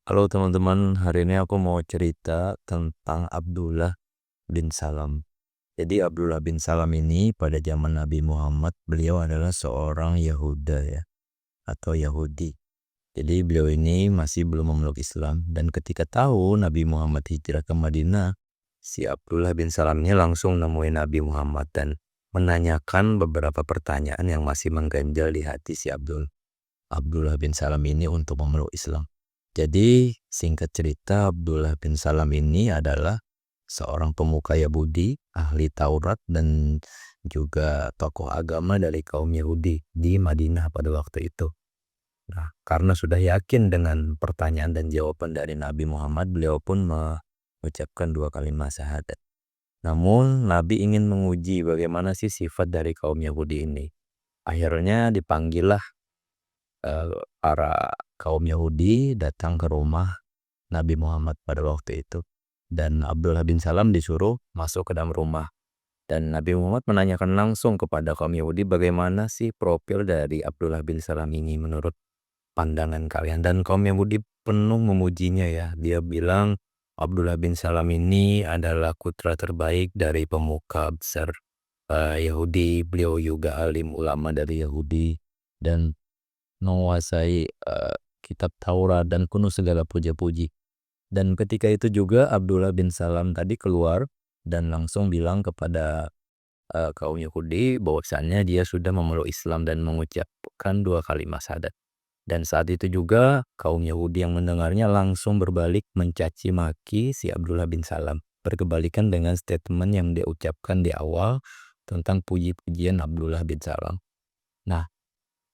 Halo teman-teman, hari ini aku mau cerita tentang Abdullah bin Salam. Jadi Abdullah bin Salam ini pada zaman Nabi Muhammad, beliau adalah seorang Yahuda ya, atau Yahudi. Jadi beliau ini masih belum memeluk Islam dan ketika tahu Nabi Muhammad hijrah ke Madinah, si Abdullah bin Salam ini langsung nemuin Nabi Muhammad dan menanyakan beberapa pertanyaan yang masih mengganjal di hati si Abdullah bin Salam ini untuk memeluk Islam. Jadi singkat cerita Abdullah bin Salam ini adalah seorang pemuka Yahudi, ahli Taurat dan juga tokoh agama dari kaum Yahudi di Madinah pada waktu itu. Nah, karena sudah yakin dengan pertanyaan dan jawaban dari Nabi Muhammad, beliau pun mengucapkan 2 kalimat syahadat. Namun Nabi ingin menguji bagaimana sih sifat dari kaum Yahudi ini. Akhirnya dipanggillah para kaum Yahudi datang ke rumah Nabi Muhammad pada waktu itu. Dan Abdullah bin Salam disuruh masuk ke dalam rumah. Dan Nabi Muhammad menanyakan langsung kepada kaum Yahudi bagaimana sih profil dari Abdullah bin Salam ini menurut pandangan kalian. Dan kaum Yahudi penuh memujinya ya. Dia bilang Abdullah bin Salam ini adalah putra terbaik dari pemuka besar Yahudi. Beliau juga alim ulama dari Yahudi dan menguasai kitab Taurat dan penuh segala puja-puji. Dan ketika itu juga Abdullah bin Salam tadi keluar dan langsung bilang kepada kaum Yahudi bahwasannya dia sudah memeluk Islam dan mengucapkan 2 kalimat syahadat. Dan saat itu juga kaum Yahudi yang mendengarnya langsung berbalik mencaci maki si Abdullah bin Salam. Berkebalikan dengan statement yang dia ucapkan di awal tentang puji-pujian Abdullah bin Salam. Nah,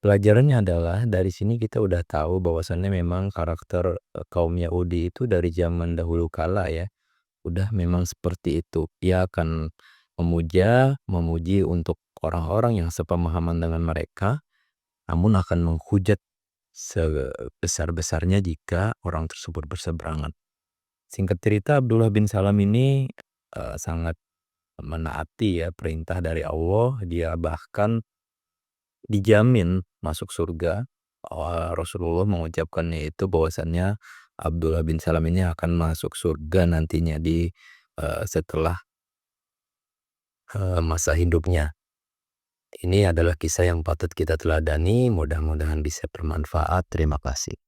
pelajarannya adalah dari sini kita udah tahu bahwasannya memang karakter kaum Yahudi itu dari zaman dahulu kala ya, udah memang seperti itu. Ia akan memuji untuk orang-orang yang sepemahaman dengan mereka, namun akan menghujat sebesar-besarnya jika orang tersebut berseberangan. Singkat cerita Abdullah bin Salam ini sangat menaati ya perintah dari Allah, dia bahkan dijamin masuk surga. Rasulullah mengucapkannya itu bahwasannya Abdullah bin Salam ini akan masuk surga nantinya setelah masa hidupnya. Ini adalah kisah yang patut kita teladani, mudah-mudahan bisa bermanfaat. Terima kasih.